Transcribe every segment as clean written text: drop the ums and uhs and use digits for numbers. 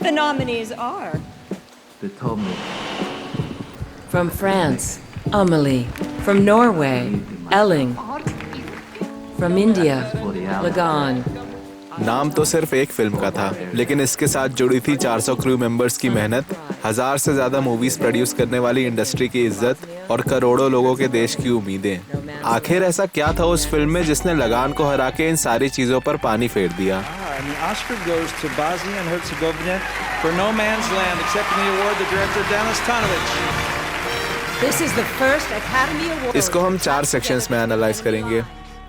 The nominees are They told me. From France, Amelie. From Norway, Elling. From India, Lagan. नाम तो सिर्फ एक film का था, लेकिन इसके साथ जुड़ी थी 400 क्रू मेंबर्स की मेहनत, 1000 से ज्यादा मूवीज प्रोड्यूस करने वाली इंडस्ट्री की इज्जत और करोड़ों लोगों के देश की उम्मीदें। आखिर ऐसा क्या था उस फिल्म में जिसने लगान को हरा के इन सारी चीजों पर पानी फेर दिया? And the Oscar goes to Bosnia and Herzegovina for No Man's Land, accepting the award the director Denis Tonovich. This is the first Academy Award. इसको हम 4 सेक्शंस में एनालाइज करेंगे।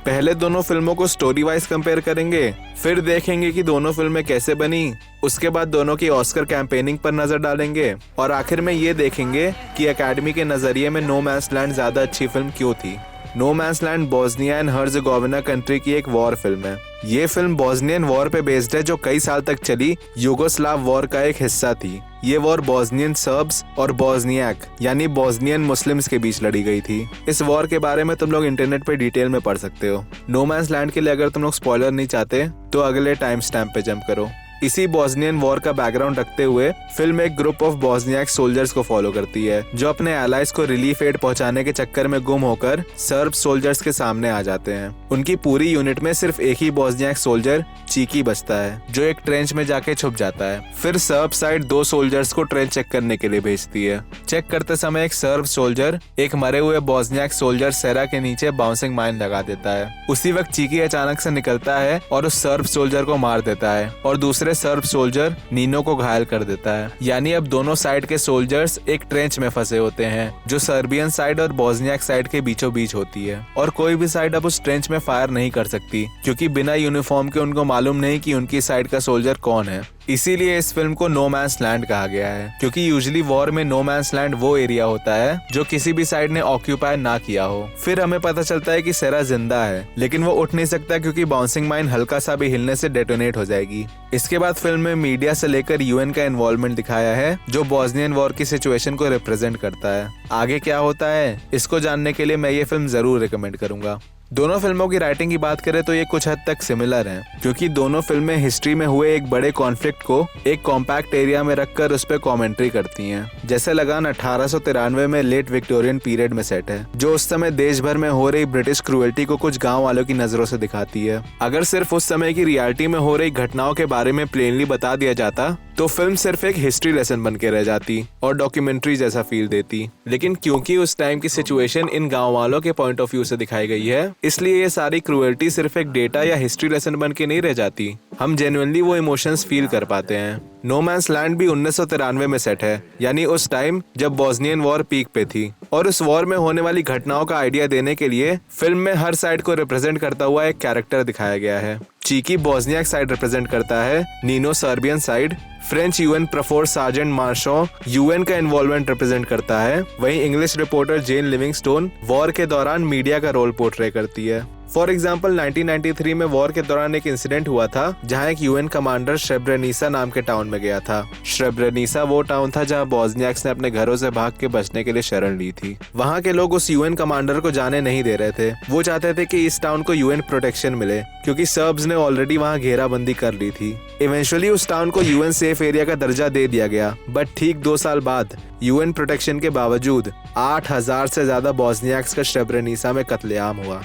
पहले दोनों फिल्मों को स्टोरी वाइज कंपेयर करेंगे, फिर देखेंगे कि दोनों फिल्में कैसे बनी, उसके बाद दोनों की ऑस्कर कैंपेनिंग पर नजर डालेंगे और आखिर में ये देखेंगे कि एकेडमी के नजरिए में नो मैंस लैंड ज्यादा अच्छी फिल्म क्यों थी। No man's land Bosnia and Herzegovina country की एक वॉर फिल्म है। ये फिल्म बोस्नियन वॉर पे बेस्ड है जो कई साल तक चली यूगोस्लाव वॉर का एक हिस्सा थी। ये वॉर बोस्नियन सर्ब्स और बोस्नियाक यानी बोस्नियन मुस्लिम्स के बीच लड़ी गई थी। इस वॉर के बारे में तुम लोग इंटरनेट पे डिटेल में पढ़ सकते हो। नो मैंस लैंड के लिए अगर तुम लोग स्पॉइलर नहीं चाहते तो अगले टाइम स्टैम्प पे जंप करो। इसी बोस्नियन वॉर का बैकग्राउंड रखते हुए फिल्म एक ग्रुप ऑफ बोस्नियाक सोल्जर्स को फॉलो करती है जो अपने एलाइज को रिलीफ एड पहुंचाने के चक्कर में गुम होकर सर्ब सोल्जर्स के सामने आ जाते हैं। उनकी पूरी यूनिट में सिर्फ एक ही बोस्नियाक सोल्जर चीकी बचता है जो एक ट्रेंच में जाके छुप जाता है। फिर सर्ब साइड 2 सोल्जर्स को ट्रेंच चेक करने के लिए भेजती है। चेक करते समय एक सर्ब सोल्जर एक मरे हुए बोस्नियाक सोल्जर सेरा के नीचे बाउंसिंग माइन लगा देता है। उसी वक्त चीकी अचानक से निकलता है और उस सर्ब सोल्जर को मार देता है और दूसरे सर्ब सोल्जर नीनो को घायल कर देता है। यानी अब दोनों साइड के सोल्जर्स एक ट्रेंच में फंसे होते हैं जो सर्बियन साइड और बोस्नियाक साइड के बीचों बीच होती है और कोई भी साइड अब उस ट्रेंच में फायर नहीं कर सकती क्योंकि बिना यूनिफॉर्म के उनको मालूम नहीं कि उनकी साइड का सोल्जर कौन है। इसीलिए इस फिल्म को नो मैंस लैंड कहा गया है क्योंकि यूजुअली वॉर में नो मैंस लैंड वो एरिया होता है जो किसी भी साइड ने ऑक्यूपाई ना किया हो। फिर हमें पता चलता है कि सेरा जिंदा है लेकिन वो उठ नहीं सकता क्योंकि बाउंसिंग माइन हल्का सा भी हिलने से डेटोनेट हो जाएगी। इसके बाद फिल्म में मीडिया से लेकर यूएन का इन्वॉल्वमेंट दिखाया है जो बोस्नियन वॉर की सिचुएशन को रिप्रेजेंट करता है। आगे क्या होता है इसको जानने के लिए मैं ये फिल्म जरूर रिकमेंड करूंगा। दोनों फिल्मों की राइटिंग की बात करें तो ये कुछ हद तक सिमिलर हैं क्योंकि दोनों फिल्में हिस्ट्री में हुए एक बड़े कॉन्फ्लिक्ट को एक कॉम्पैक्ट एरिया में रखकर उस पर कॉमेंट्री करती हैं। जैसे लगान 1893 में लेट विक्टोरियन पीरियड में सेट है जो उस समय देश भर में हो रही ब्रिटिश क्रूएल्टी को कुछ गाँव वालों की नजरों से दिखाती है। अगर सिर्फ उस समय की रियलिटी में हो रही घटनाओं के बारे में प्लेनली बता दिया जाता तो फिल्म सिर्फ एक हिस्ट्री लेसन बन के रह जाती और डॉक्यूमेंट्री जैसा फील देती। लेकिन क्योंकि उस टाइम की सिचुएशन इन गाँव वालों के पॉइंट ऑफ व्यू से दिखाई गई है इसलिए ये सारी क्रूएल्टी सिर्फ एक डेटा या हिस्ट्री लेसन बन के नहीं रह जाती, हम जेन्युइनली वो इमोशंस फील कर पाते हैं। नो मैंस लैंड भी 1993 में सेट है यानी उस टाइम जब बोस्नियन वॉर पीक पे थी और उस वॉर में होने वाली घटनाओं का आइडिया देने के लिए फिल्म में हर साइड को रिप्रेजेंट करता हुआ एक कैरेक्टर दिखाया गया है। चीकी बोस्नियाक साइड रिप्रेजेंट करता है, Nino Serbian side, French UN प्रफोर सार्जेंट मार्शो यूएन का इन्वॉल्वमेंट रिप्रेजेंट करता है, वहीं English reporter Jane Livingstone war के दौरान मीडिया का रोल पोर्ट्रे करती है। फॉर एग्जाम्पल 1993 में वॉर के दौरान एक इंसिडेंट हुआ था जहां एक यूएन कमांडर श्रेब्रेनिसा नाम के टाउन में गया था। श्रेब्रेनिसा वो टाउन था जहां बोस्नियाक्स ने अपने घरों से भाग के बचने के लिए शरण ली थी। वहां के लोग उस यूएन कमांडर को जाने नहीं दे रहे थे। वो चाहते थे कि इस टाउन को यूएन प्रोटेक्शन मिले क्योंकि सर्ब्स ने ऑलरेडी वहां घेराबंदी कर ली थी। इवेंचुअली उस टाउन को यूएन सेफ एरिया का दर्जा दे दिया गया बट ठीक 2 साल बाद यूएन प्रोटेक्शन के बावजूद 8000 से ज्यादा बोस्नियाक्स का श्रेब्रेनिसा में कत्लेआम हुआ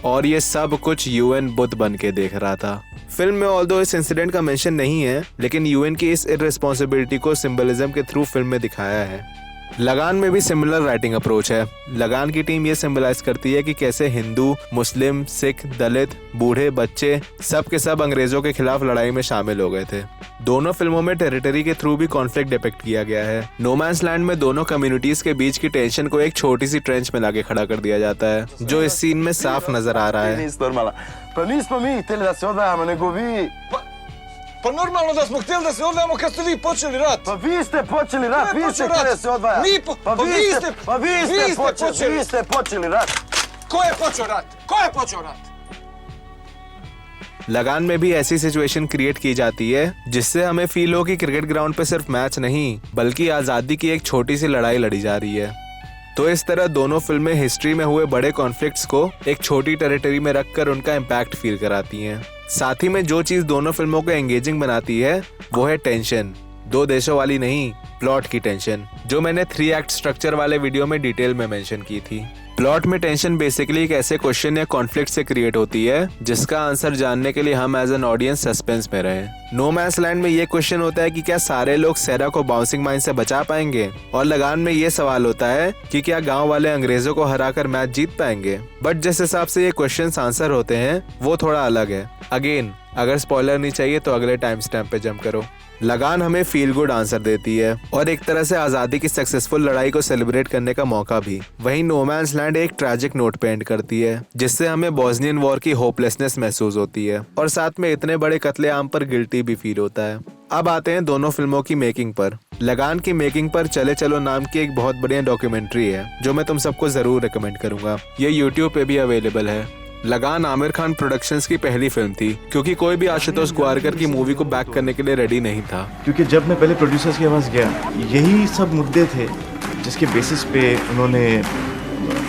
और ये सब कुछ यूएन बुत बन के देख रहा था। फिल्म में ऑल्दो इस इंसिडेंट का मेंशन नहीं है लेकिन यूएन की इस इररिस्पॉन्सिबिलिटी को सिंबलिज्म के थ्रू फिल्म में दिखाया है। लगान में भी सिमिलर राइटिंग अप्रोच है। लगान की टीम ये सिंबलाइज करती है कि कैसे हिंदू, मुस्लिम, सिख, दलित, बूढ़े, बच्चे सब के सब अंग्रेजों के खिलाफ लड़ाई में शामिल हो गए थे। दोनों फिल्मों में टेरिटरी के थ्रू भी कॉन्फ्लिक्ट डिपिक्ट किया गया है। नो मैंस लैंड में दोनों कम्युनिटीज के बीच की टेंशन को एक छोटी सी ट्रेंच में लाके खड़ा कर दिया जाता है जो इस सीन में साफ नजर आ रहा है। Pa normalno da smo htjeli da se odvajamo kad ste vi počeli rat. Pa vi ste počeli rat, vi ste htjeli da se odvaja. Vi ste počeli rat. Ko je počeo rat? Ko je počeo rat? लगान में भी ऐसी situation create की जाती है जिससे हमें feel हो कि क्रिकेट ग्राउंड पे सिर्फ मैच नहीं बल्कि आजादी की एक छोटी सी लड़ाई लड़ी जा रही है। तो इस तरह दोनों फिल्में हिस्ट्री में हुए बड़े कॉन्फ्लिक्ट्स को एक छोटी टेरिटरी में रखकर उनका इम्पैक्ट फील कराती हैं। साथ ही में जो चीज दोनों फिल्मों को एंगेजिंग बनाती है वो है टेंशन। दो देशों वाली नहीं, प्लॉट की टेंशन, जो मैंने 3 एक्ट स्ट्रक्चर वाले वीडियो में डिटेल में मेंशन की थी। प्लॉट में टेंशन बेसिकली एक ऐसे क्वेश्चन या कॉन्फ्लिक्ट से क्रिएट होती है जिसका आंसर जानने के लिए हम एज एन ऑडियंस सस्पेंस में रहे। नो मैंस लैंड में ये क्वेश्चन होता है कि क्या सारे लोग सेरा को बाउंसिंग माइन से बचा पाएंगे, और लगान में ये सवाल होता है कि क्या गांव वाले अंग्रेजों को हराकर मैच जीत पाएंगे। बट जिस हिसाब से ये क्वेश्चंस आंसर होते हैं वो थोड़ा अलग है। अगेन, अगर स्पॉइलर नहीं चाहिए तो अगले टाइम स्टैम्प पे जंप करो। लगान हमें फील गुड आंसर देती है और एक तरह से आजादी की सक्सेसफुल लड़ाई को सेलिब्रेट करने का मौका भी। वहीं नो मैंस लैंड एक ट्रैजिक नोट पे एंड करती है जिससे हमें बॉस्नियन वॉर की होपलेसनेस महसूस होती है और साथ में इतने बड़े कत्लेआम पर गिल्टी भी फील होता है। अब आते हैं दोनों फिल्मों की मेकिंग पर। लगान की मेकिंग पर चले चलो नाम की एक बहुत बढ़िया डॉक्यूमेंट्री है जो मैं तुम सबको जरूर रिकमेंड करूंगा। ये यूट्यूब पे भी अवेलेबल है। लगान आमिर खान प्रोडक्शंस की पहली फिल्म थी क्योंकि कोई भी आशुतोष गोवारकर की मूवी को बैक करने के लिए रेडी नहीं था। क्योंकि जब मैं पहले प्रोड्यूसर्स के पास गया, यही सब मुद्दे थे जिसके बेसिस पे उन्होंने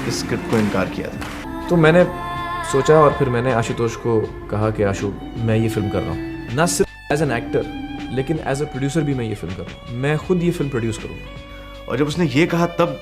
इस स्क्रिप्ट को इनकार किया था। तो मैंने सोचा और फिर मैंने आशुतोष को कहा कि आशु, मैं ये फिल्म कर रहा हूँ, ना सिर्फ एज एन एक्टर लेकिन एज अ प्रोड्यूसर भी मैं ये फिल्म कर रहा हूँ, मैं खुद ये फिल्म प्रोड्यूस करूँगा। और जब उसने ये कहा तब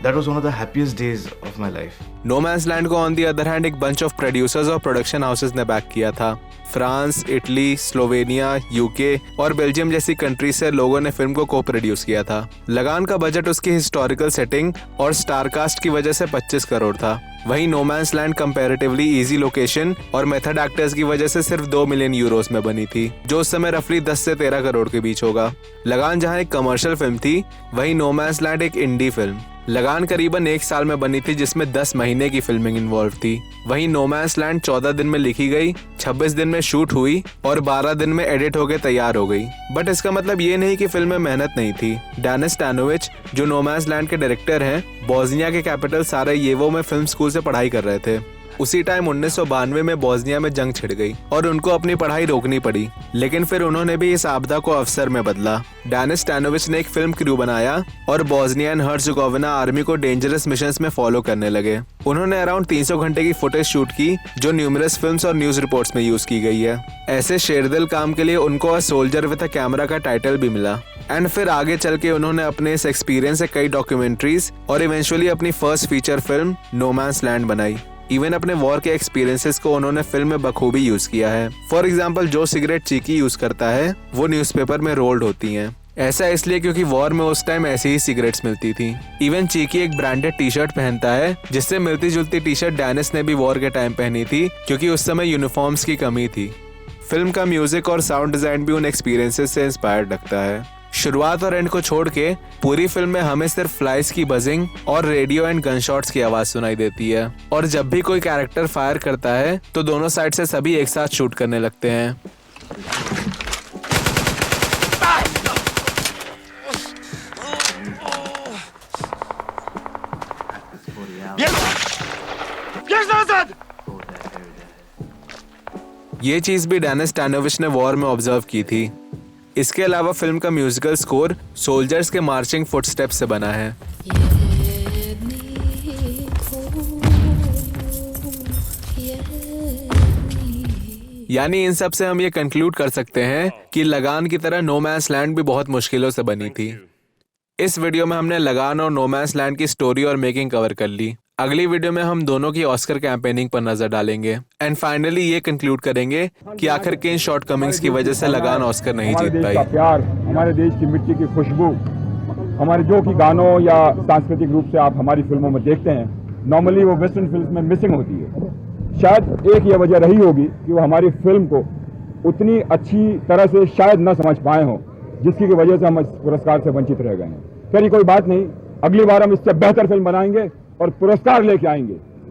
That was one of the happiest days of my life. No Man's Land को on the other hand एक bunch of producers और production houses ने बैक किया था। फ्रांस, इटली, स्लोवेनिया, यूके और बेल्जियम जैसी कंट्री से लोगों ने फिल्म को को प्रोड्यूस किया था। लगान का बजट उसकी हिस्टोरिकल सेटिंग और स्टारकास्ट की वजह से 25 करोड़ था। वहीं no man's land comparatively easy location और मेथड एक्टर्स की वजह से सिर्फ 2 मिलियन यूरोस में बनी थी, जो उस समय रफली 10 से 13 करोड़ के बीच होगा। लगान जहां एक कमर्शियल फिल्म थी, वहीं नो मैंस लैंड एक इंडी फिल्म। लगान करीबन 1 साल में बनी थी जिसमें 10 महीने की फिल्मिंग इन्वॉल्व थी। वहीं नो मैंस लैंड 14 दिन में लिखी गई, 26 दिन में शूट हुई और 12 दिन में एडिट होकर तैयार हो गई। बट इसका मतलब ये नहीं कि फिल्म में मेहनत नहीं थी। डेनिस स्टैनोविच जो नो मैंस लैंड के डायरेक्टर हैं, बोस्निया के कैपिटल सारायेवो में फिल्म स्कूल से पढ़ाई कर रहे थे। उसी टाइम 1992 में बोस्निया में जंग छिड़ गई और उनको अपनी पढ़ाई रोकनी पड़ी, लेकिन फिर उन्होंने भी इस आपदा को अवसर में बदला। डेनिस स्टैनोविच ने एक फिल्म क्रू बनाया और बोस्निया एंड हर्ज़ेगोविना आर्मी को डेंजरस मिशंस में फॉलो करने लगे। उन्होंने अराउंड 300 घंटे की फुटेज शूट की जो न्यूमरस फिल्म्स और न्यूज रिपोर्ट्स में यूज की गई है। ऐसे शेरदिल काम के लिए उनको a soldier with a camera का टाइटल भी मिला। एंड फिर आगे चल के उन्होंने अपने इस एक्सपीरियंस से कई डॉक्यूमेंट्रीज और इवेंचुअली अपनी first feature film no man's land बनाई। इवन अपने वॉर के एक्सपीरियंसेस को उन्होंने फिल्म में बखूबी यूज किया है। फॉर एग्जाम्पल, जो सिगरेट चीकी यूज करता है वो न्यूज़पेपर में रोल्ड होती हैं। ऐसा इसलिए क्योंकि वॉर में उस टाइम ऐसी ही सिगरेट्स मिलती थी। इवन चीकी एक ब्रांडेड टी शर्ट पहनता है जिससे मिलती जुलती टी शर्ट डेनिस ने भी वॉर के टाइम पहनी थी क्योंकि उस समय यूनिफॉर्म्स की कमी थी। फिल्म का म्यूजिक और साउंड डिजाइन भी उन एक्सपीरियंसेस से इंस्पायर्ड लगता है। शुरुआत और एंड को छोड़ के पूरी फिल्म में हमें सिर्फ फ्लाइज की बजिंग और रेडियो एंड गनशॉट्स की आवाज सुनाई देती है। और जब भी कोई कैरेक्टर फायर करता है तो दोनों साइड से सभी एक साथ शूट करने लगते हैं। ये चीज भी डेनिस स्टैनोविच ने वॉर में ऑब्जर्व की थी। इसके अलावा फिल्म का म्यूजिकल स्कोर सोल्जर्स के मार्चिंग फुटस्टेप्स से बना है। यानी इन सब से हम ये कंक्लूड कर सकते हैं कि लगान की तरह नो मैंस लैंड भी बहुत मुश्किलों से बनी थी। इस वीडियो में हमने लगान और नो मैंस लैंड की स्टोरी और मेकिंग कवर कर ली। अगली वीडियो में हम दोनों की ऑस्कर कैंपेनिंग पर नजर डालेंगे एंड फाइनली ये कंक्लूड करेंगे कि आखिर किन शॉर्टकमिंग्स की वजह से लगान ऑस्कर नहीं जीत पाई। प्यार, हमारे देश की मिट्टी की खुशबू, हमारे जो कि गानों या सांस्कृतिक रूप से आप हमारी फिल्मों में देखते हैं, नॉर्मली वो वेस्टर्न फिल्म में मिसिंग होती है। शायद एक ये वजह रही होगी कि वो हमारी फिल्म को उतनी अच्छी तरह से शायद न समझ पाए हों, जिसकी वजह से हम इस पुरस्कार से वंचित रह गए हैं। फिर कोई बात नहीं, अगली बार हम इससे बेहतर फिल्म बनाएंगे और पुरस्कार लेके आएंगे।